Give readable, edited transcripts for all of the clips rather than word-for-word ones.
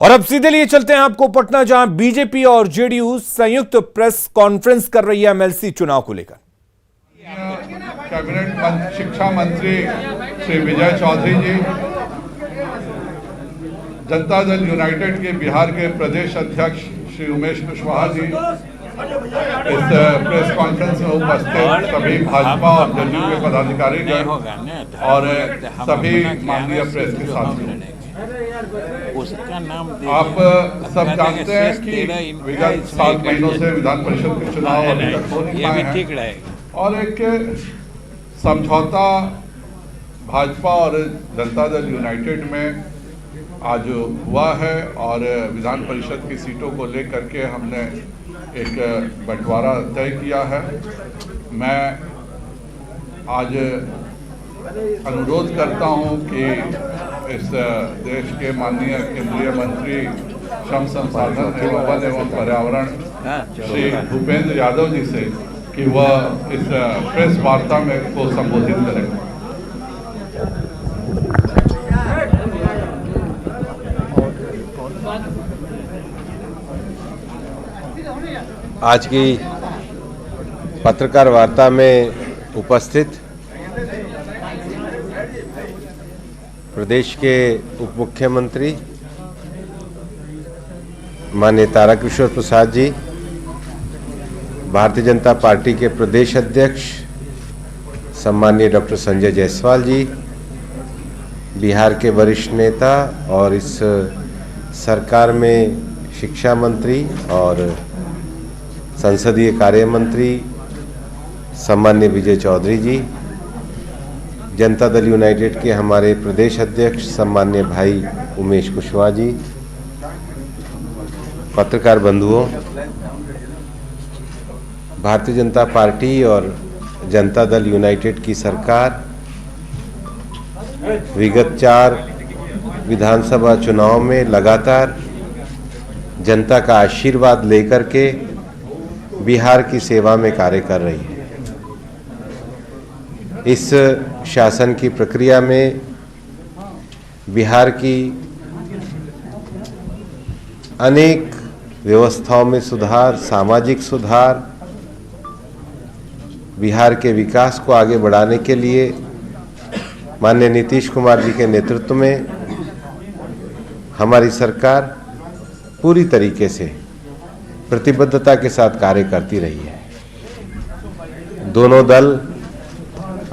और अब सीधे लिए चलते हैं आपको पटना, जहां बीजेपी और जेडीयू संयुक्त प्रेस कॉन्फ्रेंस कर रही है एमएलसी चुनाव को लेकर। कैबिनेट शिक्षा मंत्री श्री विजय चौधरी जी, जनता दल यूनाइटेड के बिहार के प्रदेश अध्यक्ष श्री उमेश कुशवाहा जी, इस प्रेस कॉन्फ्रेंस में उपस्थित सभी भाजपा और जदयू के पदाधिकारी और सभी माननीय प्रेस के साथियों, उसका नाम आप सब जानते हैं कि विगत 7 महीनों से विधान परिषद के चुनाव अभी तक हो नहीं पाए हैं और एक समझौता भाजपा और जनता दल यूनाइटेड में आज हुआ है और विधान परिषद की सीटों को लेकर के हमने एक बंटवारा तय किया है। मैं आज अनुरोध करता हूं कि इस देश के माननीय केंद्रीय मंत्री श्रम संसाधन एवं वन एवं पर्यावरण श्री भूपेंद्र यादव जी से कि वह इस प्रेस वार्ता में को संबोधित करें। आज की पत्रकार वार्ता में उपस्थित प्रदेश के उप मुख्यमंत्री माननीय तारकिशोर प्रसाद जी, भारतीय जनता पार्टी के प्रदेश अध्यक्ष सम्मानीय डॉक्टर संजय जायसवाल जी, बिहार के वरिष्ठ नेता और इस सरकार में शिक्षा मंत्री और संसदीय कार्य मंत्री सम्मान्य विजय चौधरी जी, जनता दल यूनाइटेड के हमारे प्रदेश अध्यक्ष सम्मान्य भाई उमेश कुशवाहा जी, पत्रकार बंधुओं, भारतीय जनता पार्टी और जनता दल यूनाइटेड की सरकार विगत 4 विधानसभा चुनाव में लगातार जनता का आशीर्वाद लेकर के बिहार की सेवा में कार्य कर रही है। इस शासन की प्रक्रिया में बिहार की अनेक व्यवस्थाओं में सुधार, सामाजिक सुधार, बिहार के विकास को आगे बढ़ाने के लिए माननीय नीतीश कुमार जी के नेतृत्व में हमारी सरकार पूरी तरीके से प्रतिबद्धता के साथ कार्य करती रही है। दोनों दल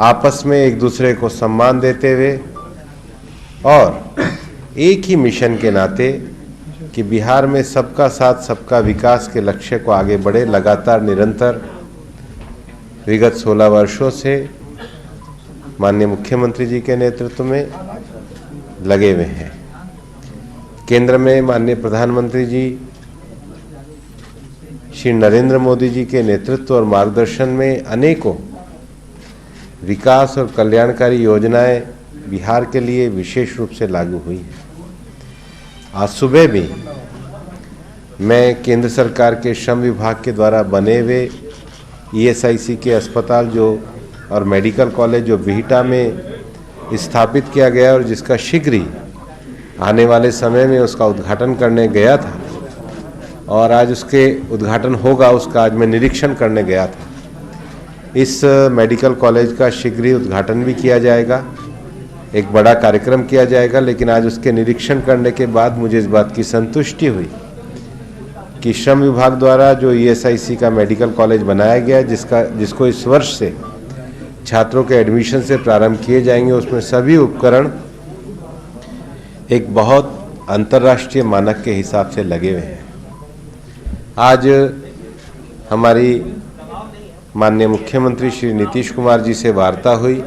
आपस में एक दूसरे को सम्मान देते हुए और एक ही मिशन के नाते कि बिहार में सबका साथ सबका विकास के लक्ष्य को आगे बढ़े, लगातार निरंतर विगत 16 वर्षों से माननीय मुख्यमंत्री जी के नेतृत्व में लगे हुए हैं। केंद्र में माननीय प्रधानमंत्री जी श्री नरेंद्र मोदी जी के नेतृत्व और मार्गदर्शन में अनेकों विकास और कल्याणकारी योजनाएं बिहार के लिए विशेष रूप से लागू हुई हैं। आज सुबह भी मैं केंद्र सरकार के श्रम विभाग के द्वारा बने हुए ईएसआईसी के अस्पताल जो और मेडिकल कॉलेज जो बिहटा में स्थापित किया गया और जिसका शीघ्र ही आने वाले समय में उसका उद्घाटन करने गया था और आज उसके उद्घाटन होगा, उसका आज मैं निरीक्षण करने गया था। इस मेडिकल कॉलेज का शीघ्र ही उद्घाटन भी किया जाएगा, एक बड़ा कार्यक्रम किया जाएगा, लेकिन आज उसके निरीक्षण करने के बाद मुझे इस बात की संतुष्टि हुई कि श्रम विभाग द्वारा जो ईएसआईसी का मेडिकल कॉलेज बनाया गया जिसको इस वर्ष से छात्रों के एडमिशन से प्रारंभ किए जाएंगे, उसमें सभी उपकरण एक बहुत अंतर्राष्ट्रीय मानक के हिसाब से लगे हुए हैं। आज हमारी माननीय मुख्यमंत्री श्री नीतीश कुमार जी से वार्ता हुई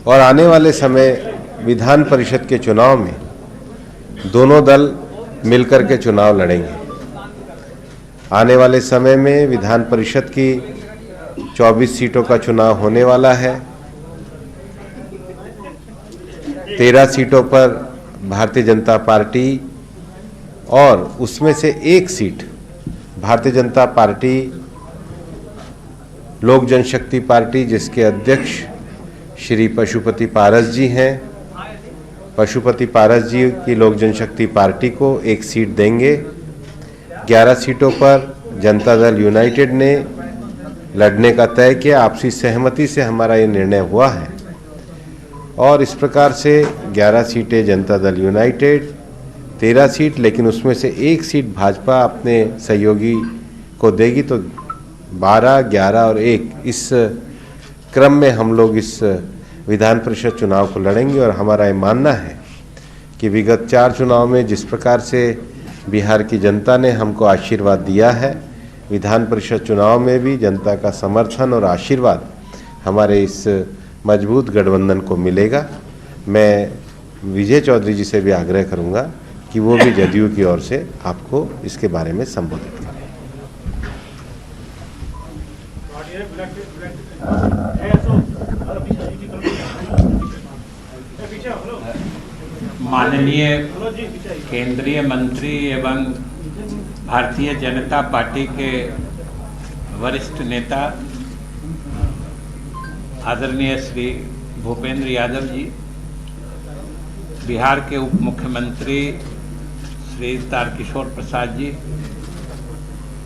और आने वाले समय विधान परिषद के चुनाव में दोनों दल मिलकर के चुनाव लड़ेंगे। आने वाले समय में विधान परिषद की 24 सीटों का चुनाव होने वाला है। 13 सीटों पर भारतीय जनता पार्टी और उसमें से 1 सीट भारतीय जनता पार्टी लोक जनशक्ति पार्टी जिसके अध्यक्ष श्री पशुपति पारस जी हैं पशुपति पारस जी की लोक जनशक्ति पार्टी को 1 सीट देंगे। 11 सीटों पर जनता दल यूनाइटेड ने लड़ने का तय किया। आपसी सहमति से हमारा ये निर्णय हुआ है और इस प्रकार से 11 सीटें जनता दल यूनाइटेड, 13 सीट, लेकिन उसमें से 1 सीट भाजपा अपने सहयोगी को देगी, तो 12, 11 और 1 इस क्रम में हम लोग इस विधान परिषद चुनाव को लड़ेंगे। और हमारा ये मानना है कि विगत 4 चुनाव में जिस प्रकार से बिहार की जनता ने हमको आशीर्वाद दिया है, विधान परिषद चुनाव में भी जनता का समर्थन और आशीर्वाद हमारे इस मजबूत गठबंधन को मिलेगा। मैं विजय चौधरी जी से भी आग्रह करूंगा कि वो भी जदयू की ओर से आपको इसके बारे में संबोधित करें। माननीय केंद्रीय मंत्री एवं भारतीय जनता पार्टी के वरिष्ठ नेता आदरणीय श्री भूपेंद्र यादव जी, बिहार के उप मुख्यमंत्री श्री तारकिशोर प्रसाद जी,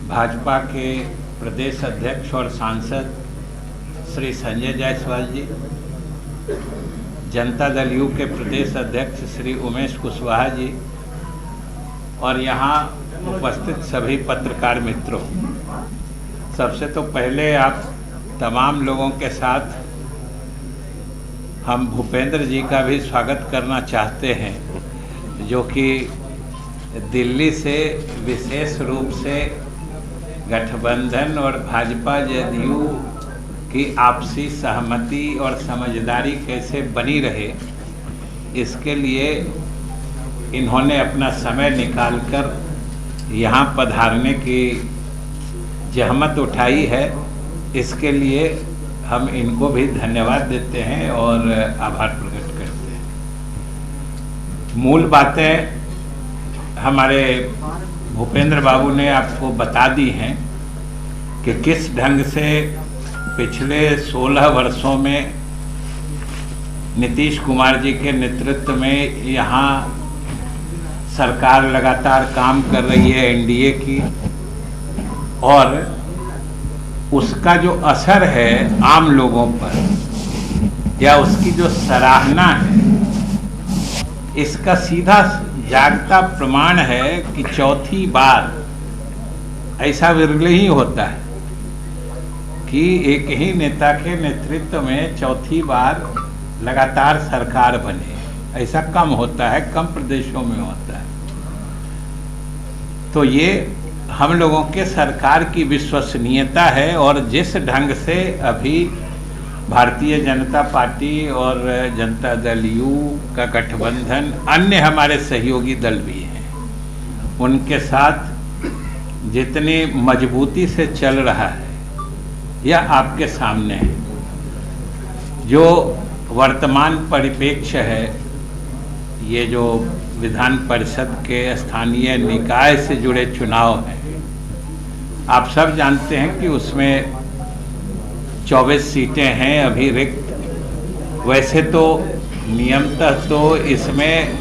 भाजपा के प्रदेश अध्यक्ष और सांसद श्री संजय जायसवाल जी, जनता दल यू के प्रदेश अध्यक्ष श्री उमेश कुशवाहा जी और यहाँ उपस्थित सभी पत्रकार मित्रों, सबसे तो पहले आप तमाम लोगों के साथ हम भूपेंद्र जी का भी स्वागत करना चाहते हैं, जो कि दिल्ली से विशेष रूप से गठबंधन और भाजपा जदयू की आपसी सहमति और समझदारी कैसे बनी रहे, इसके लिए इन्होंने अपना समय निकालकर यहाँ पधारने की जहमत उठाई है। इसके लिए हम इनको भी धन्यवाद देते हैं और आभार प्रकट करते हैं। मूल बातें हमारे भूपेंद्र बाबू ने आपको बता दी हैं कि किस ढंग से पिछले 16 वर्षों में नीतीश कुमार जी के नेतृत्व में यहाँ सरकार लगातार काम कर रही है एनडीए की, और उसका जो असर है आम लोगों पर या उसकी जो सराहना है, इसका सीधा जागता प्रमाण है कि चौथी बार, ऐसा विरले ही होता है कि एक ही नेता के नेतृत्व में चौथी बार लगातार सरकार बने। ऐसा कम होता है, कम प्रदेशों में होता है। तो ये हम लोगों के सरकार की विश्वसनीयता है और जिस ढंग से अभी भारतीय जनता पार्टी और जनता दल यू का गठबंधन, अन्य हमारे सहयोगी दल भी हैं, उनके साथ जितनी मजबूती से चल रहा है, यह आपके सामने है। जो वर्तमान परिप्रेक्ष्य है, ये जो विधान परिषद के स्थानीय निकाय से जुड़े चुनाव हैं, आप सब जानते हैं कि उसमें 24 सीटें हैं अभी रिक्त। वैसे तो नियमतः तो इसमें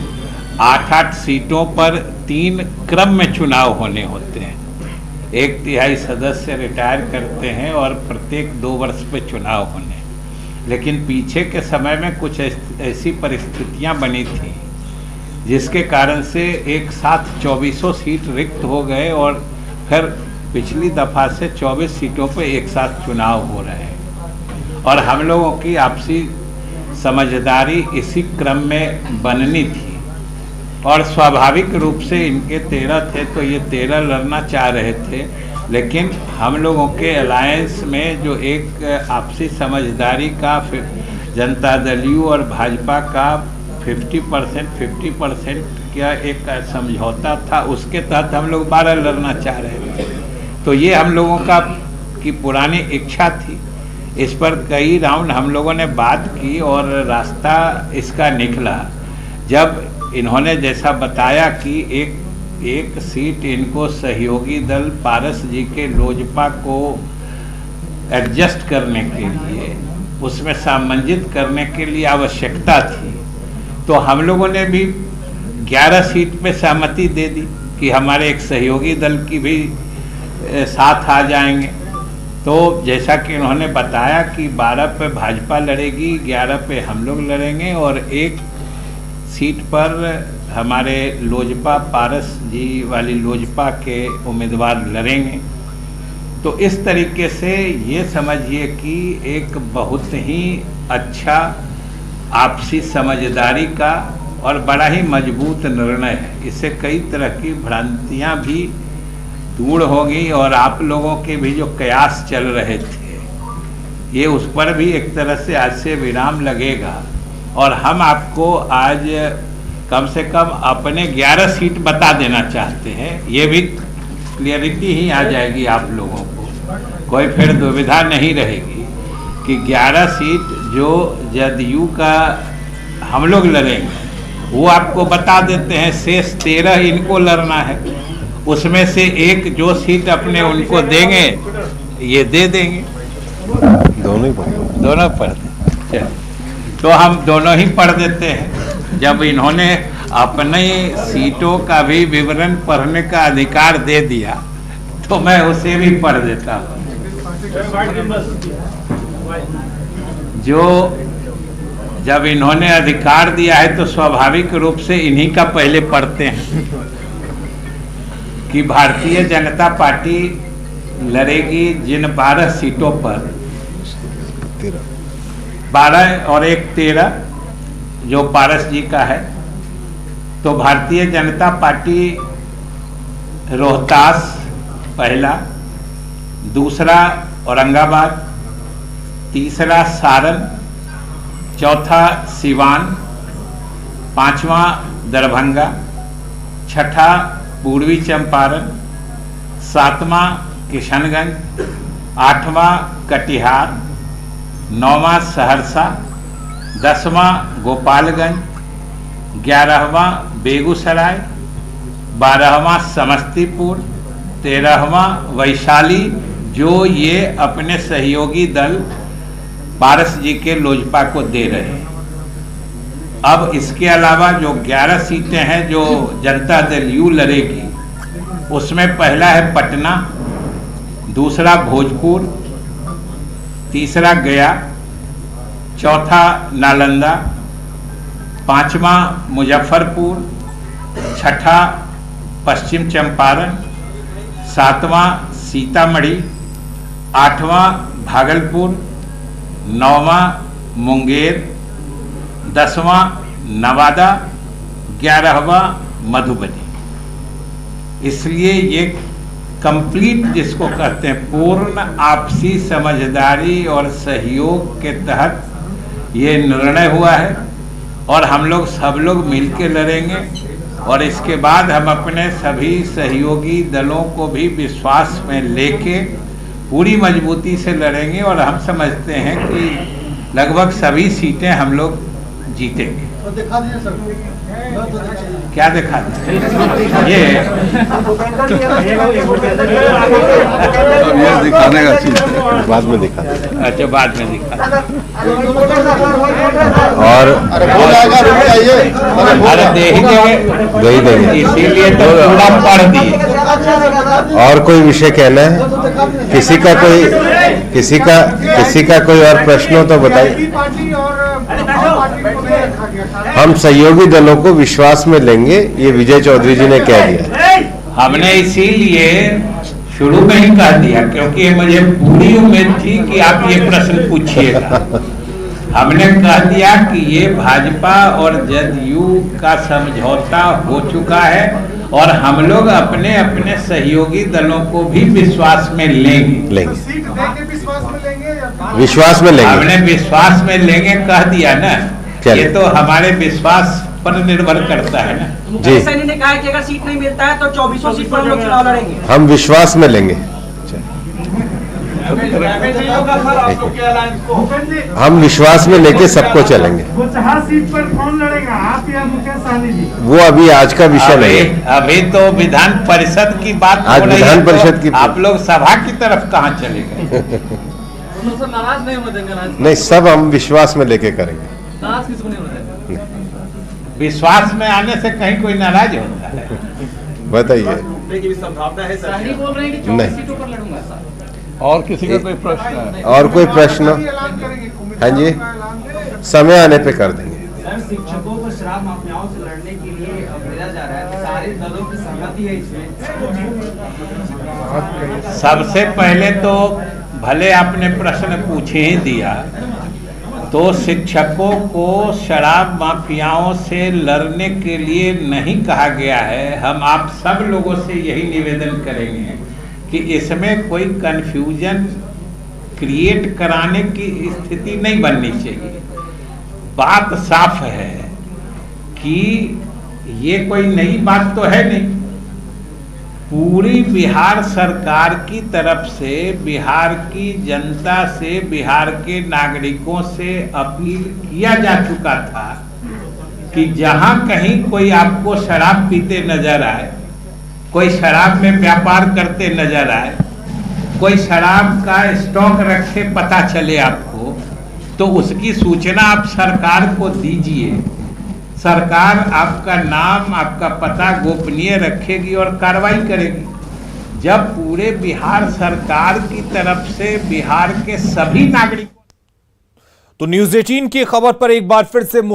8-8 सीटों पर 3 क्रम में चुनाव होने होते हैं। 1/3 सदस्य रिटायर करते हैं और प्रत्येक 2 वर्ष पे चुनाव होने। लेकिन पीछे के समय में कुछ ऐसी परिस्थितियां बनी थी जिसके कारण से एक साथ 24 सीट रिक्त हो गए और फिर पिछली दफा से 24 सीटों पर एक साथ चुनाव हो रहे हैं। और हम लोगों की आपसी समझदारी इसी क्रम में बननी थी और स्वाभाविक रूप से इनके 13 थे तो ये 13 लड़ना चाह रहे थे, लेकिन हम लोगों के अलायंस में जो एक आपसी समझदारी का जनता दल यू और भाजपा का 50% का एक समझौता था, उसके तहत हम लोग 12 लड़ना चाह रहे थे। तो ये हम लोगों की पुरानी इच्छा थी। इस पर कई राउंड हम लोगों ने बात की और रास्ता इसका निकला जब इन्होंने जैसा बताया कि एक सीट इनको सहयोगी दल पारस जी के लोजपा को एडजस्ट करने के लिए, उसमें सामंजित करने के लिए आवश्यकता थी। तो हम लोगों ने भी 11 सीट पे सहमति दे दी कि हमारे एक सहयोगी दल की भी साथ आ जाएंगे। तो जैसा कि उन्होंने बताया कि 12 पे भाजपा लड़ेगी, 11 पे हम लोग लड़ेंगे और एक सीट पर हमारे लोजपा पारस जी वाली लोजपा के उम्मीदवार लड़ेंगे। तो इस तरीके से ये समझिए कि एक बहुत ही अच्छा आपसी समझदारी का और बड़ा ही मजबूत निर्णय है। इससे कई तरह की भ्रांतियां भी दूर होगी और आप लोगों के भी जो कयास चल रहे थे ये उस पर भी एक तरह से आज से विराम लगेगा। और हम आपको आज कम से कम अपने 11 सीट बता देना चाहते हैं, ये भी क्लियरिटी ही आ जाएगी आप लोगों को, कोई फिर दुविधा नहीं रहेगी कि 11 सीट जो जदयू का हम लोग लड़ेंगे वो आपको बता देते हैं। शेष 13 इनको लड़ना है, उसमें से एक जो सीट अपने उनको देंगे ये दे देंगे। दोनों पढ़ दें, तो हम दोनों ही पढ़ देते हैं। जब इन्होंने अपने सीटों का भी विवरण पढ़ने का अधिकार दे दिया तो मैं उसे भी पढ़ देता हूँ। जो जब इन्होंने अधिकार दिया है तो स्वाभाविक रूप से इन्हीं का पहले पढ़ते हैं कि भारतीय जनता पार्टी लड़ेगी जिन 12 सीटों पर, 12 और एक 13 जो पारस जी का है। तो भारतीय जनता पार्टी रोहतास पहला, दूसरा औरंगाबाद, तीसरा सारण, चौथा सिवान, पांचवा दरभंगा, छठा पूर्वी चंपारण, सातवां किशनगंज, आठवां कटिहार, 9वां सहरसा, 10वां गोपालगंज, 11वां बेगूसराय, 12वां समस्तीपुर, 13वां वैशाली, जो ये अपने सहयोगी दल पारस जी के लोजपा को दे रहे हैं। अब इसके अलावा जो 11 सीटें हैं जो जनता दल यू लड़ेगी, उसमें पहला है पटना, दूसरा भोजपुर, तीसरा गया, चौथा नालंदा, पांचवा मुजफ्फरपुर, छठा पश्चिम चंपारण, सातवां सीतामढ़ी, आठवां भागलपुर, 9वां मुंगेर, 10वां नवादा, 11वां मधुबनी। इसलिए ये कंप्लीट जिसको कहते हैं पूर्ण आपसी समझदारी और सहयोग के तहत ये निर्णय हुआ है और हम लोग सब लोग मिलकर लड़ेंगे। और इसके बाद हम अपने सभी सहयोगी दलों को भी विश्वास में लेके पूरी मजबूती से लड़ेंगे और हम समझते हैं कि लगभग सभी सीटें हम लोग जीतेंगे। तो दिखा दीजिए सर, क्या दिखा ये दिखाने का चीज बाद में दिखा। अच्छा, बाद में दिखा। और अरे दे ही देंगे, इसीलिए तो पूरा पढ़ दिए। और कोई विषय कहना है? किसी का कोई और प्रश्न हो तो बताइए। हम सहयोगी दलों को विश्वास में लेंगे, ये विजय चौधरी जी ने कह दिया। हमने इसीलिए शुरू में ही कह दिया क्योंकि मुझे पूरी उम्मीद थी कि आप ये प्रश्न पूछिएगा। हमने कह दिया कि ये भाजपा और जदयू का समझौता हो चुका है और हम लोग अपने अपने सहयोगी दलों को भी विश्वास में लेंगे। सीट देके विश्वास में लेंगे, विश्वास में लेंगे। हमने विश्वास में लेंगे कह दिया ना, चलिए। ये तो हमारे विश्वास पर निर्भर करता है ना। जी, सैनी ने कहा कि अगर सीट नहीं मिलता है तो 2400 सीट पर हम लोग चुनाव लड़ेंगे। हम विश्वास में लेंगे। हम विश्वास में लेके सबको चलेंगे। वो 4 सीट पर कौन लड़ेगा, आप या मुकेश सहनी जी? वो अभी आज का विषय नहीं है। अभी तो विधान परिषद की बात आज हो रही है, विधान परिषद की तो आप लोग सभा की तरफ कहाँ चले गए? नाराज नहीं होने देंगे। नहीं, सब हम विश्वास में लेके करेंगे। नाराज किसको नहीं होने देंगे? विश्वास में आने से कहीं कोई नाराज होता है? बताइए। की भी संभावना है सर। बोल रहे हैं कि 24 सीटों पर लड़ूंगा सर। और किसी का कोई प्रश्न है? और कोई प्रश्न? हाँ जी, समय आने पे कर देंगे। सर, शिक्षकों को शराब माफियाओं से लड़ने के लिए भेजा जा रहा है, सारे दलों की सहमति है इसमें। सबसे पहले तो भले आपने प्रश्न पूछे ही दिया, तो शिक्षकों को शराब माफियाओं से लड़ने के लिए नहीं कहा गया है। हम आप सब लोगों से यही निवेदन करेंगे कि इसमें कोई कंफ्यूजन क्रिएट कराने की स्थिति नहीं बननी चाहिए। बात साफ है कि ये कोई नई बात तो है नहीं। पूरी बिहार सरकार की तरफ से बिहार की जनता से, बिहार के नागरिकों से अपील किया जा चुका था कि जहां कहीं कोई आपको शराब पीते नजर आए, कोई शराब में व्यापार करते नजर आए, कोई शराब का स्टॉक रखे पता चले आपको, तो उसकी सूचना आप सरकार को दीजिए। सरकार आपका नाम, आपका पता गोपनीय रखेगी और कार्रवाई करेगी। जब पूरे बिहार सरकार की तरफ से बिहार के सभी नागरिक। तो न्यूज़ 18 की खबर पर एक बार फिर से मुहर